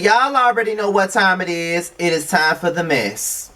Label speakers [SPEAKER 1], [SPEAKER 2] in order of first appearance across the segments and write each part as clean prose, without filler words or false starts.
[SPEAKER 1] Y'all already know what time it is. It is time for the mess.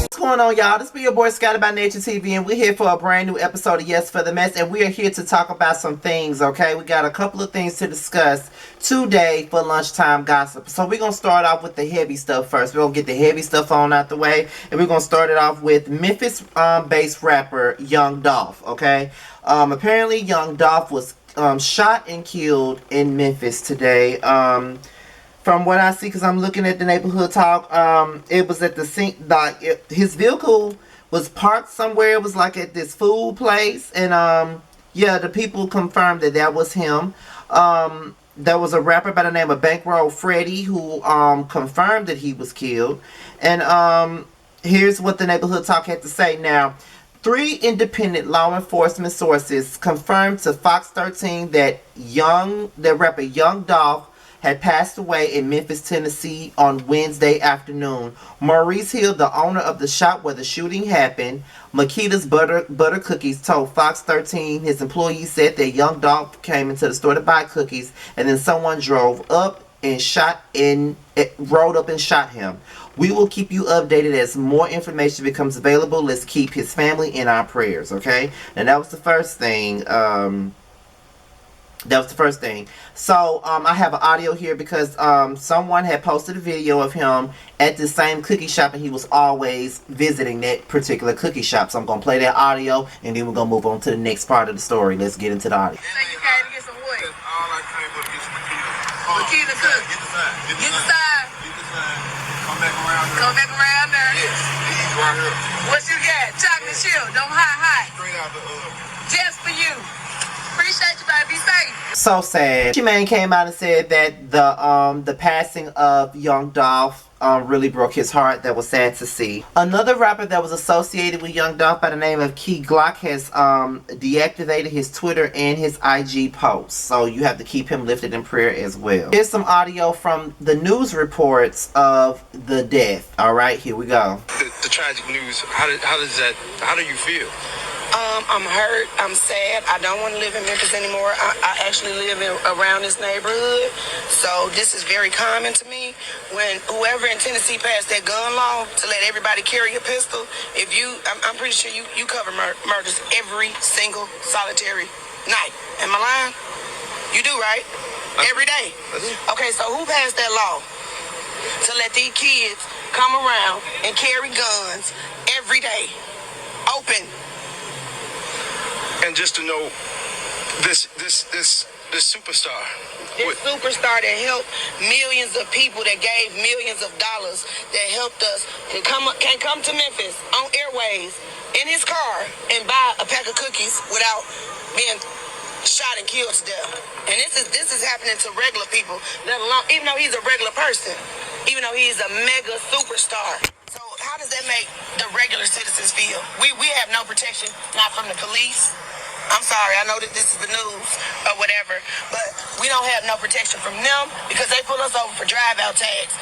[SPEAKER 1] What's going on, y'all? This be your boy Scotty by Nature TV, and we're here for a brand new episode of Yes for the Mess, and we are here to talk about some things, okay? We got a couple of things to discuss today for lunchtime gossip. So we're going to start off with the heavy stuff first. We're going to get the heavy stuff on out the way, and we're going to start it off with Memphis-based rapper Young Dolph, okay? Apparently, Young Dolph was shot and killed in Memphis today. From what I see, because I'm looking at the neighborhood talk, it was at the scene. His vehicle was parked somewhere. It was like at this food place, and yeah, the people confirmed that that was him. There was a rapper by the name of Bankroll Freddie who confirmed that he was killed. And here's what the neighborhood talk had to say. Now, 3 independent law enforcement sources confirmed to Fox 13 that rapper Young Dolph had passed away in Memphis, Tennessee on Wednesday afternoon. Maurice Hill, the owner of the shop where the shooting happened, Makita's Butter Cookies, told Fox 13 his employees said that Young Dolph came into the store to buy cookies, and then someone rode up and shot him. We will keep you updated as more information becomes available. Let's keep his family in our prayers, okay? And that was the first thing. So, I have an audio here because someone had posted a video of him at the same cookie shop, and he was always visiting that particular cookie shop. So I'm going to play that audio, and then we're going to move on to the next part of the story. Let's get into the audio.
[SPEAKER 2] So you came to get some wood? All I came to get some Makita cook. Get the side. Come back around there. Yes. These right here. What you got? Chocolate chip. Don't hide. Straight out the just for you. Appreciate you, baby. Be safe.
[SPEAKER 1] So sad. She came out and said that the passing of Young Dolph really broke his heart. That was sad to see. Another rapper that was associated with Young Dolph by the name of Key Glock has deactivated his Twitter and his IG posts. So you have to keep him lifted in prayer as well. Here's some audio from the news reports of the death. All right, here we go.
[SPEAKER 3] The tragic news. How do you feel?
[SPEAKER 4] I'm hurt. I'm sad. I don't want to live in Memphis anymore. I actually live around this neighborhood, so this is very common to me. When whoever in Tennessee passed that gun law to let everybody carry a pistol, I'm pretty sure you cover murders every single solitary night. Am I lying? You do, right? Every day. Okay, so who passed that law to let these kids come around and carry guns every day, open?
[SPEAKER 3] And just to know, this superstar.
[SPEAKER 4] This superstar that helped millions of people, that gave millions of dollars, that helped us, can come to Memphis on airways in his car and buy a pack of cookies without being shot and killed to death. And this is happening to regular people, let alone, even though he's a regular person, even though he's a mega superstar. So how does that make the regular citizens feel? We have no protection, not from the police. I'm sorry, I know that this is the news or whatever, but we don't have no protection from them because they pull us over for drive-out tags.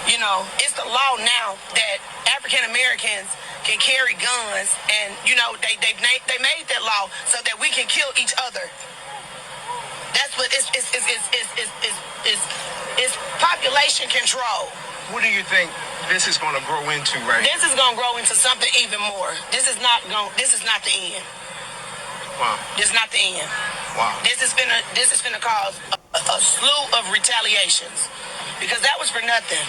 [SPEAKER 4] You know, it's the law now that African Americans can carry guns, and you know they made that law so that we can kill each other. That's what it's population control.
[SPEAKER 3] What do you think this is going to grow into, right?
[SPEAKER 4] This is going to grow into something even more. This is not the end.
[SPEAKER 3] Wow.
[SPEAKER 4] This is not the end.
[SPEAKER 3] Wow.
[SPEAKER 4] This is gonna cause a slew of retaliations because that was for nothing.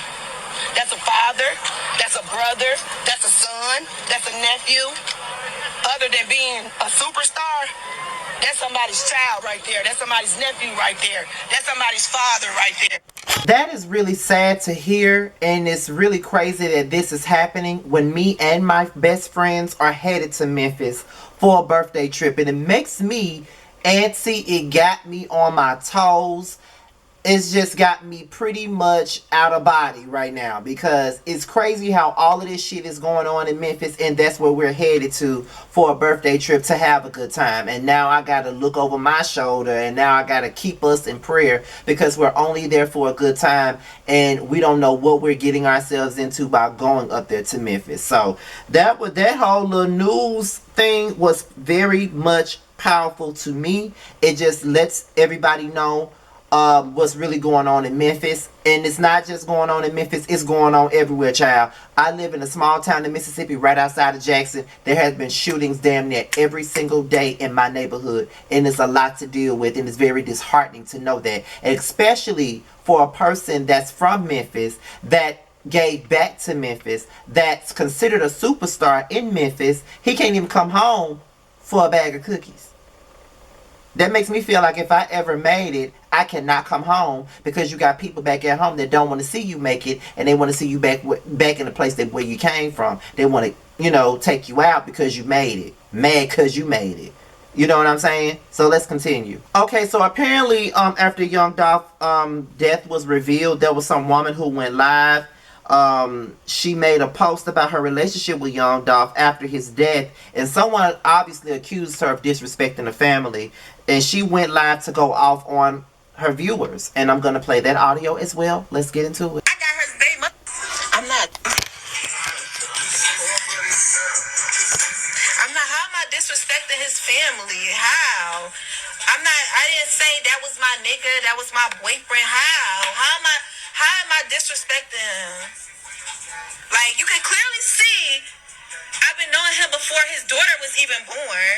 [SPEAKER 4] That's a father, that's a brother, that's a son, that's a nephew. Other than being a superstar, that's somebody's child right there. That's somebody's nephew right there. That's somebody's father right there.
[SPEAKER 1] That is really sad to hear, and it's really crazy that this is happening when me and my best friends are headed to Memphis for a birthday trip, and it makes me antsy. It got me on my toes. it's just got me pretty much out of body right now, because it's crazy how all of this shit is going on in Memphis, and that's where we're headed to for a birthday trip to have a good time. And now I gotta look over my shoulder, and now I gotta keep us in prayer, because we're only there for a good time, and we don't know what we're getting ourselves into by going up there to Memphis. So that whole little news thing was very much powerful to me. It just lets everybody know what's really going on in Memphis. And it's not just going on in Memphis, it's going on everywhere, child. I live in a small town in Mississippi right outside of Jackson. There has been shootings damn near every single day in my neighborhood, and it's a lot to deal with, and it's very disheartening to know that, especially for a person that's from Memphis, that gave back to Memphis, that's considered a superstar in Memphis. He can't even come home for a bag of cookies. That makes me feel like if I ever made it, I cannot come home, because you got people back at home that don't want to see you make it, and they want to see you back in the place where you came from. They want to, take you out because you made it. Mad because you made it. You know what I'm saying? So let's continue. Okay, so apparently after Young Dolph death was revealed, there was some woman who went live. She made a post about her relationship with Young Dolph after his death, and someone obviously accused her of disrespecting the family, and she went live to go off on her viewers, and I'm gonna play that audio as well. Let's get into it.
[SPEAKER 4] I got her baby. I'm not. How am I disrespecting his family? How? I didn't say that was my nigga, that was my boyfriend. How am I disrespecting him? Like, you can clearly see, I've been knowing him before his daughter was even born.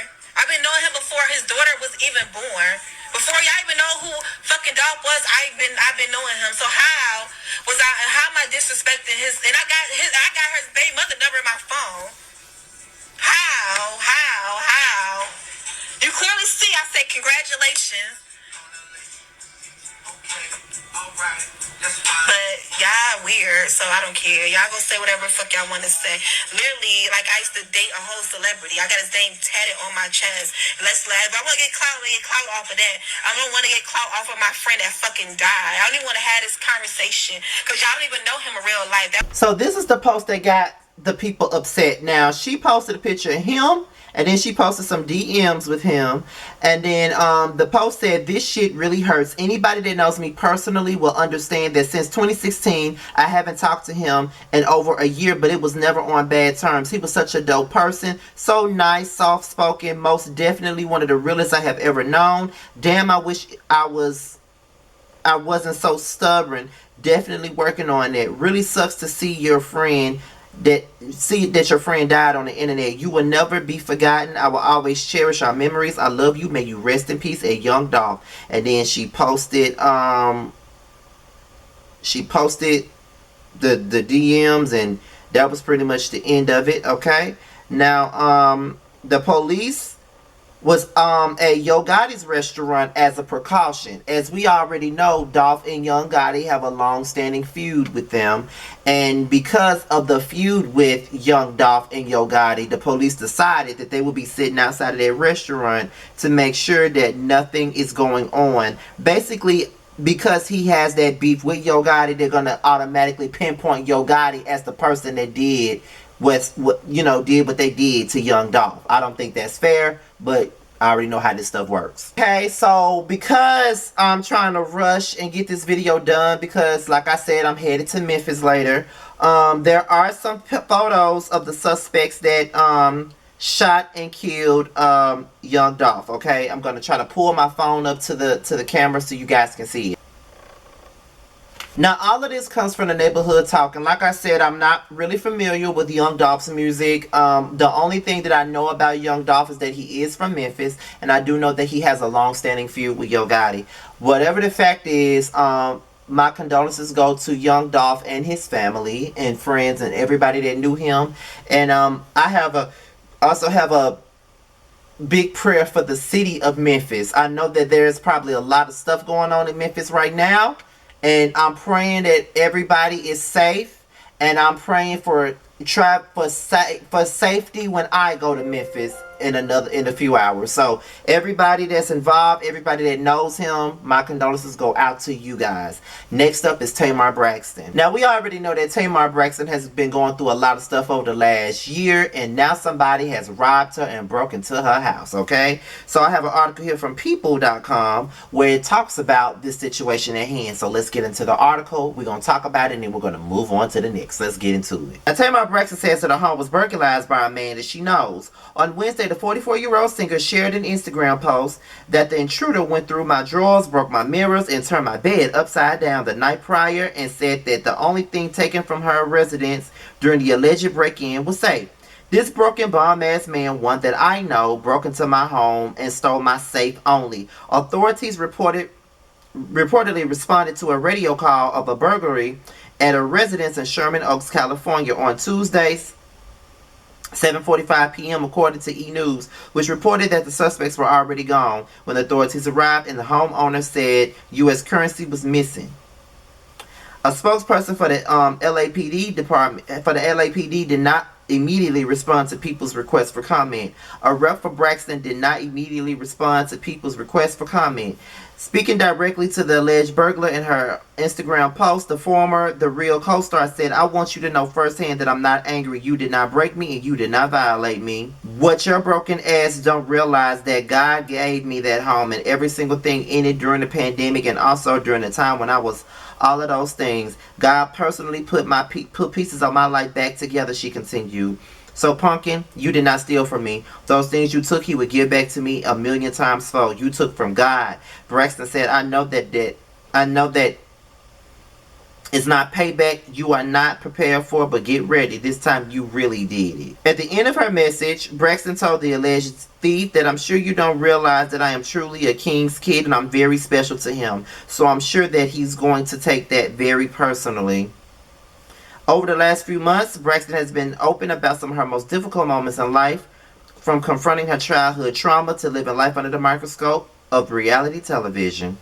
[SPEAKER 4] Before y'all even know who fucking Dolph was, I've been knowing him. So how am I disrespecting his, and I got her baby mother number in my phone. How? You clearly see I said congratulations. Alright. But y'all weird, so I don't care. Y'all go say whatever the fuck y'all want to say. Literally, like, I used to date a whole celebrity. I got his name tatted on my chest. Let's laugh. If I want to get clout, I get clout off of that. I don't want to get clout off of my friend that fucking died. I don't even want to have this conversation, because y'all don't even know him in real life.
[SPEAKER 1] So this is the post that got the people upset. Now, she posted a picture of him, and then she posted some DMs with him, and then the post said, "This shit really hurts. Anybody that knows me personally will understand that since 2016 I haven't talked to him in over a year, but it was never on bad terms. He was such a dope person, so nice, soft spoken, most definitely one of the realest I have ever known. Damn, I wish I wasn't so stubborn. Definitely working on that. Really sucks to see your friend that your friend died on the internet. You will never be forgotten. I will always cherish our memories. I love you. May you rest in peace, a Young Dolph." And then she posted the DMs, and that was pretty much the end of it. Okay, now the police was at Yo Gotti's restaurant as a precaution. As we already know, Dolph and Young Gotti have a long-standing feud with them, and because of the feud with Young Dolph and Yo Gotti, the police decided that they would be sitting outside of their restaurant to make sure that nothing is going on. Basically, because he has that beef with Yo Gotti, they're gonna automatically pinpoint Yo Gotti as the person that did what they did to Young Dolph. I don't think that's fair, but I already know how this stuff works. Okay, so because I'm trying to rush and get this video done, because like I said, I'm headed to Memphis later, there are some photos of the suspects that shot and killed Young Dolph. Okay, I'm gonna try to pull my phone up to the camera so you guys can see it. Now, all of this comes from the neighborhood talk, and like I said, I'm not really familiar with Young Dolph's music. The only thing that I know about Young Dolph is that he is from Memphis, and I do know that he has a long-standing feud with Yo Gotti. Whatever the fact is, my condolences go to Young Dolph and his family and friends and everybody that knew him. And I also have a big prayer for the city of Memphis. I know that there's probably a lot of stuff going on in Memphis right now, and I'm praying that everybody is safe, and I'm praying for safety when I go to Memphis in a few hours. So everybody that's involved, everybody that knows him, my condolences go out to you guys. Next up is Tamar Braxton. Now we already know that Tamar Braxton has been going through a lot of stuff over the last year, and now somebody has robbed her and broke into her house. Okay, so I have an article here from people.com where it talks about this situation at hand. So let's get into the article. We're gonna talk about it and then we're gonna move on to the next. Let's get into it. Now, Tamar Braxton says that her home was burglarized by a man that she knows. On Wednesday, the 44-year-old singer shared an Instagram post that the intruder went through my drawers, broke my mirrors, and turned my bed upside down the night prior, and said that the only thing taken from her residence during the alleged break-in was safe. This broken bomb-ass man, one that I know, broke into my home and stole my safe only. Authorities reportedly responded to a radio call of a burglary at a residence in Sherman Oaks, California on Tuesday, 7:45 p.m. according to E! News, which reported that the suspects were already gone when authorities arrived, and the homeowner said U.S. currency was missing. A spokesperson for the LAPD did not immediately respond to people's requests for comment. A rep for Braxton did not immediately respond to people's requests for comment. Speaking directly to the alleged burglar in her Instagram post, the Real co-star said, "I want you to know firsthand that I'm not angry. You did not break me and you did not violate me. What your broken ass don't realize that God gave me that home and every single thing in it during the pandemic and also during the time when I was all of those things. God personally put pieces of my life back together," she continued. "So, Pumpkin, you did not steal from me. Those things you took, he would give back to me 1,000,000 times fold. You took from God." Braxton said, I know that it's not payback you are not prepared for, but get ready. This time you really did it. At the end of her message, Braxton told the alleged thief that I'm sure you don't realize that I am truly a king's kid and I'm very special to him. So I'm sure that he's going to take that very personally. Over the last few months, Braxton has been open about some of her most difficult moments in life, from confronting her childhood trauma to living life under the microscope of reality television.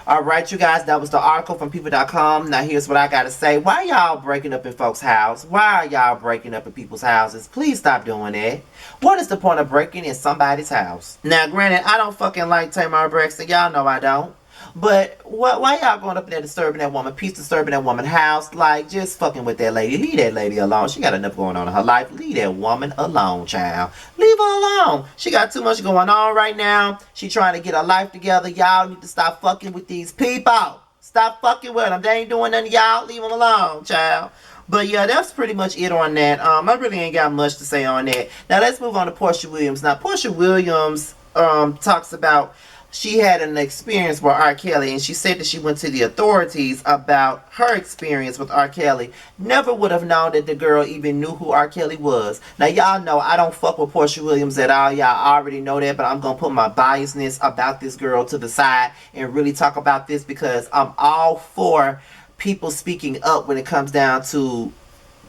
[SPEAKER 1] Alright, you guys, that was the article from people.com. Now here's what I gotta say. Why y'all breaking up in folks' house? Why are y'all breaking up in people's houses? Please stop doing that. What is the point of breaking in somebody's house? Now, granted, I don't fucking like Tamar Braxton. Y'all know I don't. But why y'all going up in there disturbing that woman, disturbing that woman's house? Like, just fucking with that lady. Leave that lady alone. She got enough going on in her life. Leave that woman alone, child. Leave her alone. She got too much going on right now. She trying to get her life together. Y'all need to stop fucking with these people. Stop fucking with them. They ain't doing nothing to y'all. Leave them alone, child. But yeah, that's pretty much it on that. I really ain't got much to say on that. Now let's move on to Porsha Williams. Now Porsha Williams talks about she had an experience with R. Kelly, and she said that she went to the authorities about her experience with R. Kelly. Never would have known that the girl even knew who R. Kelly was. Now, y'all know I don't fuck with Porsha Williams at all. Y'all already know that, but I'm going to put my biasness about this girl to the side and really talk about this because I'm all for people speaking up when it comes down to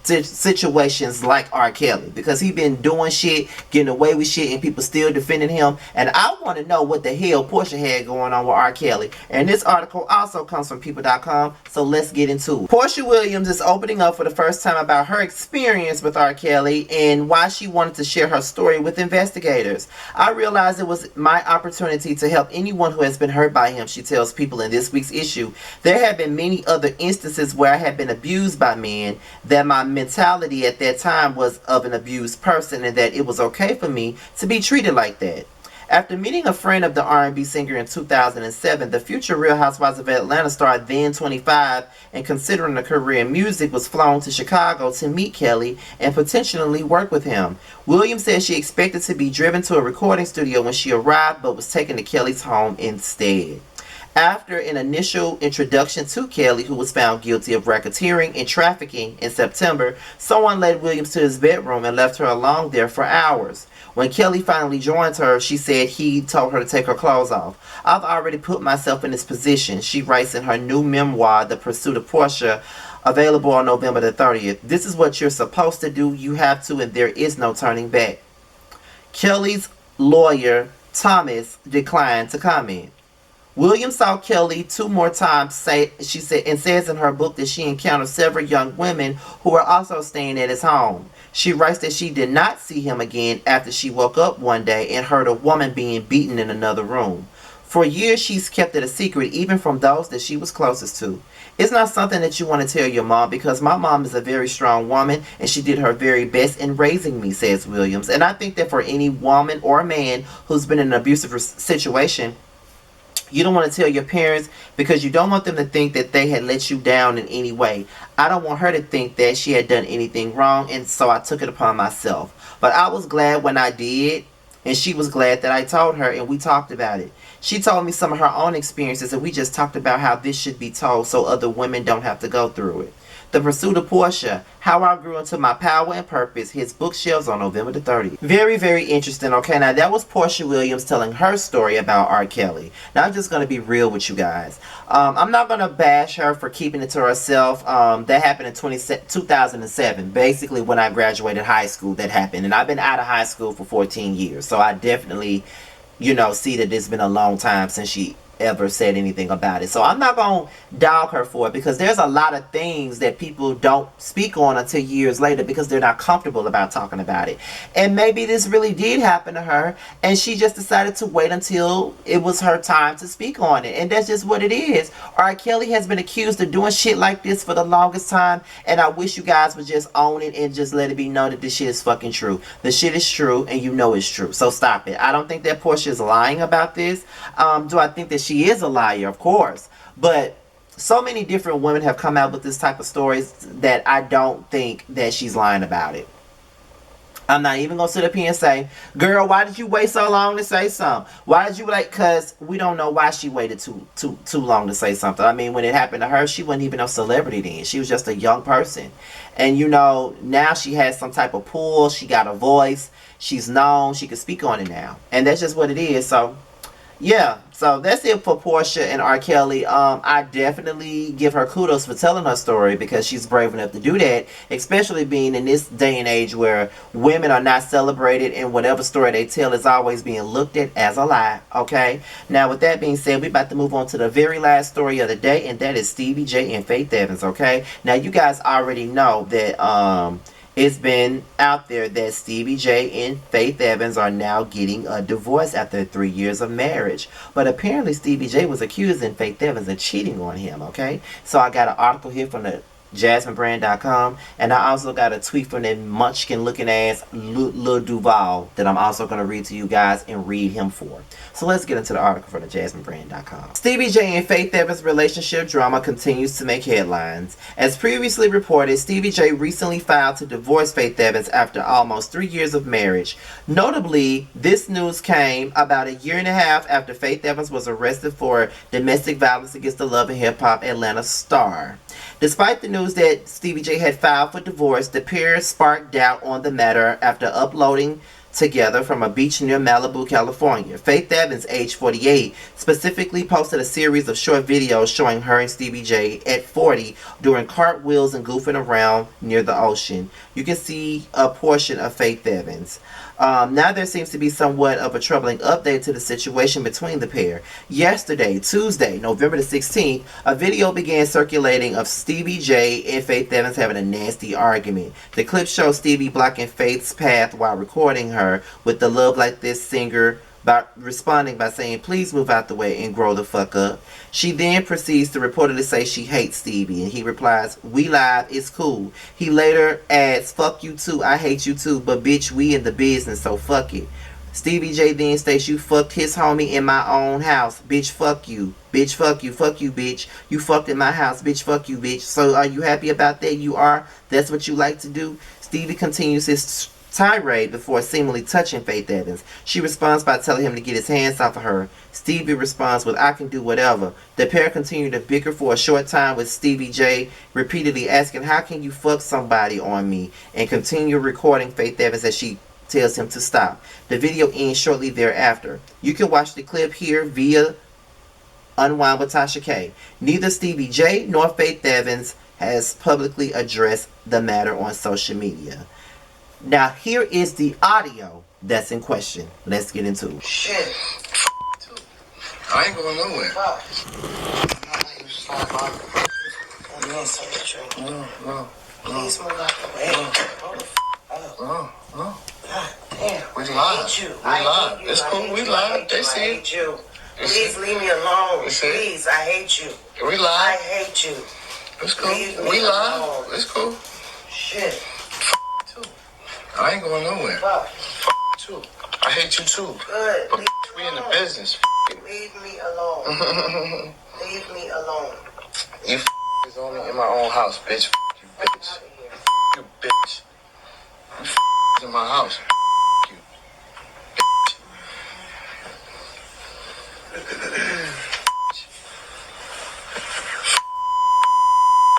[SPEAKER 1] situations like R. Kelly, because he been doing shit, getting away with shit, and people still defending him. And I want to know what the hell Porsha had going on with R. Kelly. And this article also comes from people.com, so let's get into it. Porsha Williams is opening up for the first time about her experience with R. Kelly and why she wanted to share her story with investigators. "I realized it was my opportunity to help anyone who has been hurt by him," she tells People in this week's issue. "There have been many other instances where I have been abused by men, that my mentality at that time was of an abused person and that it was okay for me to be treated like that." After meeting a friend of the R&B singer in 2007, the future Real Housewives of Atlanta star, then 25, and considering a career in music, was flown to Chicago to meet Kelly and potentially work with him. Williams said she expected to be driven to a recording studio when she arrived, but was taken to Kelly's home instead. After an initial introduction to Kelly, who was found guilty of racketeering and trafficking in September, someone led Williams to his bedroom and left her alone there for hours. When Kelly finally joined her, she said he told her to take her clothes off. "I've already put myself in this position," she writes in her new memoir, The Pursuit of Porsha, available on November the 30th. "This is what you're supposed to do. You have to, and there is no turning back." Kelly's lawyer, Thomas, declined to comment. Williams saw Kelly 2 more times, she said, and says in her book that she encountered several young women who were also staying at his home. She writes that she did not see him again after she woke up one day and heard a woman being beaten in another room. For years, she's kept it a secret, even from those that she was closest to. It's not something that you want to tell your mom, because my mom is a very strong woman and she did her very best in raising me, says Williams. And I think that for any woman or man who's been in an abusive situation, you don't want to tell your parents because you don't want them to think that they had let you down in any way. I don't want her to think that she had done anything wrong, and so I took it upon myself. But I was glad when I did, and she was glad that I told her, and we talked about it. She told me some of her own experiences, and we just talked about how this should be told so other women don't have to go through it. The Pursuit of Porsha, How I Grew Into My Power and Purpose, his bookshelves on November the 30th. Very, very interesting. Okay, now that was Porsha Williams telling her story about R. Kelly. Now I'm just going to be real with you guys. I'm not going to bash her for keeping it to herself. That happened in 2007, basically when I graduated high school. That happened, and I've been out of high school for 14 years, so I definitely, see that it's been a long time since she ever said anything about it. So I'm not going to dog her for it, because there's a lot of things that people don't speak on until years later because they're not comfortable about talking about it. And maybe this really did happen to her and she just decided to wait until it was her time to speak on it. And that's just what it is. R. Kelly has been accused of doing shit like this for the longest time, and I wish you guys would just own it and just let it be known that this shit is fucking true. The shit is true and you know it's true. So stop it. I don't think that Porsha is lying about this. Do I think that she is a liar? Of course. But so many different women have come out with this type of stories that I don't think that she's lying about it. I'm not even going to sit up here and say, girl, why did you wait so long to say something? Why did you wait? Because we don't know why she waited too long to say something. I mean, when it happened to her, she wasn't even a celebrity then. She was just a young person. And now she has some type of pull. She got a voice. She's known. She can speak on it now. And that's just what it is. So yeah, so that's it for Porsha and R. Kelly. I definitely give her kudos for telling her story, because she's brave enough to do that, especially being in this day and age where women are not celebrated and whatever story they tell is always being looked at as a lie. Okay, now with that being said, we're about to move on to the very last story of the day, and that is Stevie J and Faith Evans. Okay, now you guys already know that it's been out there that Stevie J and Faith Evans are now getting a divorce after 3 years of marriage. But apparently Stevie J was accusing Faith Evans of cheating on him, okay? So I got an article here from the JasmineBrand.com, and I also got a tweet from that munchkin looking ass Lil Duval that I'm also going to read to you guys and read him for. So let's get into the article from the JasmineBrand.com. Stevie J and Faith Evans' relationship drama continues to make headlines. As previously reported, Stevie J recently filed to divorce Faith Evans after almost 3 years of marriage. Notably, this news came about a year and a half after Faith Evans was arrested for domestic violence against the Love and Hip Hop Atlanta star. Despite the news that Stevie J had filed for divorce, the pair sparked doubt on the matter after uploading together from a beach near Malibu, California. Faith Evans, age 48, specifically posted a series of short videos showing her and Stevie J at 40 doing cartwheels and goofing around near the ocean. You can see a portion of Faith Evans. Now there seems to be somewhat of a troubling update to the situation between the pair. Yesterday, Tuesday, November the 16th, a video began circulating of Stevie J and Faith Evans having a nasty argument. The clip shows Stevie blocking Faith's path while recording her, with the Love Like This singer responding by saying, "Please move out the way and grow the fuck up." She then proceeds to reportedly say she hates Stevie, and he replies, "We live, it's cool." He later adds, "Fuck you too, I hate you too, but bitch, we in the business, so fuck it." Stevie J then states, "You fucked his homie in my own house, bitch, fuck you. Bitch, fuck you, bitch. You fucked in my house, bitch, fuck you, bitch. So are you happy about that? You are? That's what you like to do?" Stevie continues his tirade before seemingly touching Faith Evans. She responds by telling him to get his hands off of her. Stevie responds with, "I can do whatever." The pair continue to bicker for a short time, with Stevie J repeatedly asking, "How can you fuck somebody on me?" and continue recording Faith Evans as she tells him to stop. The video ends shortly thereafter. You can watch the clip here via Unwind with Tasha K. Neither Stevie J nor Faith Evans has publicly addressed the matter on social media. Now, here is the audio that's in question. Let's get into it.
[SPEAKER 5] Shit.
[SPEAKER 3] I ain't going nowhere. No.
[SPEAKER 4] Please move out the way.
[SPEAKER 3] No.
[SPEAKER 4] God damn.
[SPEAKER 3] We live.
[SPEAKER 4] I hate you.
[SPEAKER 3] It's cool. We live. They see it.
[SPEAKER 4] You. Please leave me alone. Please, I hate you.
[SPEAKER 3] We
[SPEAKER 4] I
[SPEAKER 3] live.
[SPEAKER 4] hate you.
[SPEAKER 3] It's cool.
[SPEAKER 4] Leave me
[SPEAKER 3] We live.
[SPEAKER 4] alone.
[SPEAKER 3] It's cool.
[SPEAKER 4] Shit.
[SPEAKER 3] I ain't going nowhere.
[SPEAKER 4] Fuck.
[SPEAKER 3] Too. I hate you too.
[SPEAKER 4] Good.
[SPEAKER 3] But we in the business.
[SPEAKER 4] Leave me alone. Leave me alone.
[SPEAKER 3] You is only in my own house, bitch. You bitch. You bitch. You is in my house. You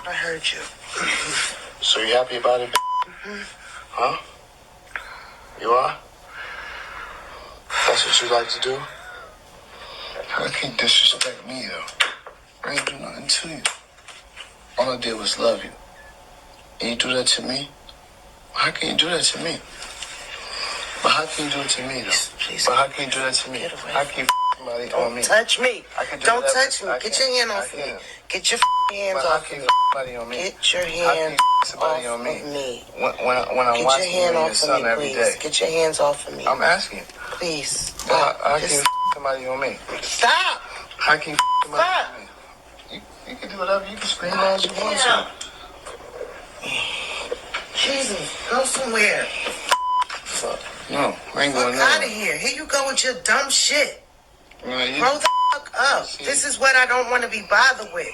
[SPEAKER 4] I heard you.
[SPEAKER 3] So you happy about it? Huh? You are? That's what you like to do? How can you disrespect me, though? I ain't do nothing to you. All I did was love you. And you do that to me? How can you do that to me? But how can you do it to me, though?
[SPEAKER 4] Please.
[SPEAKER 3] But how can you do that to me? How can you somebody on me?
[SPEAKER 4] Don't touch me.
[SPEAKER 3] I can do
[SPEAKER 4] Don't
[SPEAKER 3] whatever
[SPEAKER 4] touch me.
[SPEAKER 3] I
[SPEAKER 4] Get
[SPEAKER 3] can.
[SPEAKER 4] your hand
[SPEAKER 3] I
[SPEAKER 4] off of me.
[SPEAKER 3] can.
[SPEAKER 4] Get your hands
[SPEAKER 3] But how
[SPEAKER 4] off
[SPEAKER 3] can
[SPEAKER 4] of
[SPEAKER 3] you
[SPEAKER 4] me.
[SPEAKER 3] somebody on me?
[SPEAKER 4] Get your
[SPEAKER 3] How can
[SPEAKER 4] hands
[SPEAKER 3] you somebody
[SPEAKER 4] off
[SPEAKER 3] on me?
[SPEAKER 4] of me.
[SPEAKER 3] When I'm
[SPEAKER 4] Get
[SPEAKER 3] watching
[SPEAKER 4] your hand
[SPEAKER 3] you and your
[SPEAKER 4] off of
[SPEAKER 3] son
[SPEAKER 4] me,
[SPEAKER 3] every
[SPEAKER 4] please.
[SPEAKER 3] day.
[SPEAKER 4] Get your hands off of me.
[SPEAKER 3] I'm asking.
[SPEAKER 4] Please.
[SPEAKER 3] But how can
[SPEAKER 4] Just
[SPEAKER 3] you somebody on me?
[SPEAKER 4] stop.
[SPEAKER 3] How can you somebody on me? You can do whatever. You can scream as you want to.
[SPEAKER 4] Jesus, go somewhere.
[SPEAKER 3] Fuck. No, I ain't
[SPEAKER 4] Fuck
[SPEAKER 3] going
[SPEAKER 4] out of
[SPEAKER 3] nowhere.
[SPEAKER 4] here. Here you go with your dumb shit.
[SPEAKER 3] Well, you-
[SPEAKER 4] Grow the fuck up. This is what I don't want to be bothered with.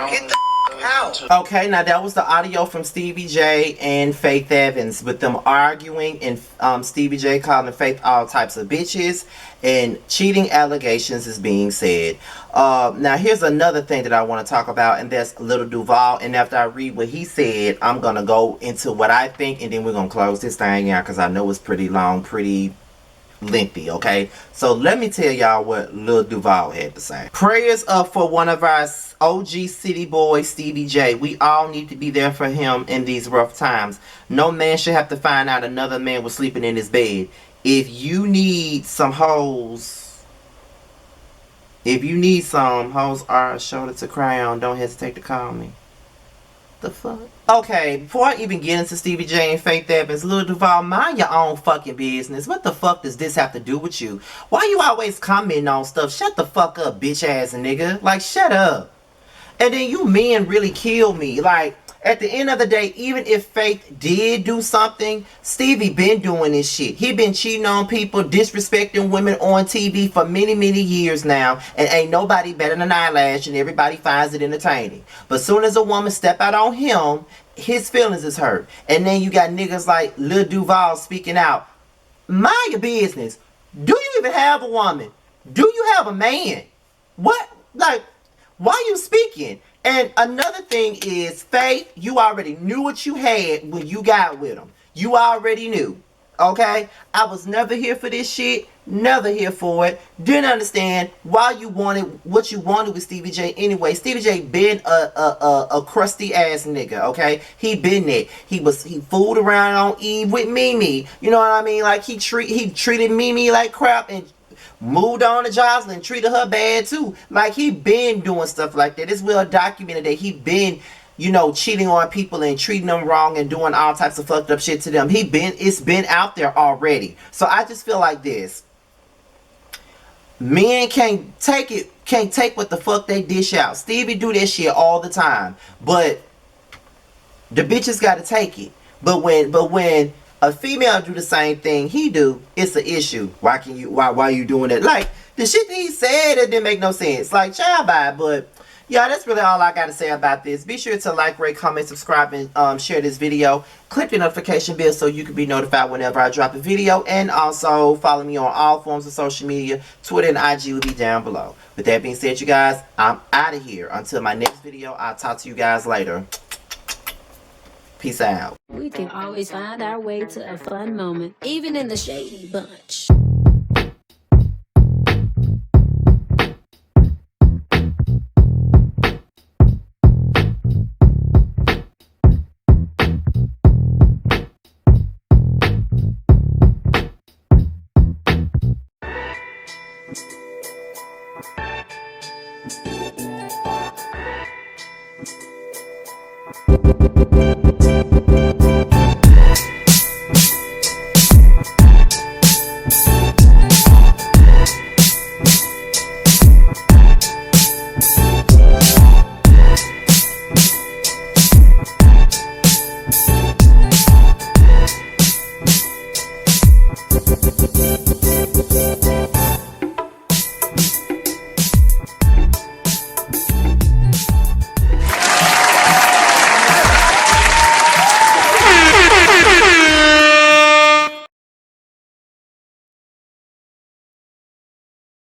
[SPEAKER 4] Get the out.
[SPEAKER 1] Okay, now that was the audio from Stevie J and Faith Evans with them arguing, and Stevie J calling Faith all types of bitches, and cheating allegations is being said. Now here's another thing that I want to talk about, and that's Lil Duval. And after I read what he said, I'm gonna go into what I think, and then we're gonna close this thing out because I know it's pretty long, pretty lengthy. Okay, so let me tell y'all what Lil Duval had to say. Prayers up for one of our OG city boys, Stevie J. We all need to be there for him in these rough times. No man should have to find out another man was sleeping in his bed. If you need some hoes, hoes are a shoulder to cry on, don't hesitate to call me. The fuck? Okay, before I even get into Stevie J and Faith Evans, Lil Duval, mind your own fucking business. What the fuck does this have to do with you? Why you always commenting on stuff? Shut the fuck up, bitch ass nigga. Like, shut up. And then you men really kill me. Like, at the end of the day, even if Faith did do something, Stevie been doing this shit. He been cheating on people, disrespecting women on TV for many, many years now. And ain't nobody better than Eyelash, and everybody finds it entertaining. But soon as a woman step out on him, his feelings is hurt. And then you got niggas like Lil Duval speaking out. Mind your business. Do you even have a woman? Do you have a man? What? Like, why you speaking? And another thing is, Faith, you already knew what you had when you got with him. You already knew. Okay? I was never here for this shit. Never here for it. Didn't understand why you wanted what you wanted with Stevie J anyway. Stevie J been a crusty ass nigga, okay? He been there. He fooled around on Eve with Mimi. You know what I mean? Like he treated Mimi like crap and moved on to Jocelyn, treated her bad too. Like he been doing stuff like that. It's well documented that he been, you know, cheating on people and treating them wrong and doing all types of fucked up shit to them. It's been out there already. So I just feel like this. Men can't take what the fuck they dish out. Stevie do that shit all the time. But the bitches gotta take it. But when a female do the same thing he do, it's an issue. Why you doing that? Like, the shit that he said, it didn't make no sense. Like, child bye. But yeah, that's really all I got to say about this. Be sure to like, rate, comment, subscribe, and share this video. Click the notification bell so you can be notified whenever I drop a video. And also follow me on all forms of social media. Twitter and IG will be down below. With that being said, you guys, I'm out of here. Until my next video, I'll talk to you guys later. Peace out.
[SPEAKER 5] We can always find our way to a fun moment, even in the shady bunch.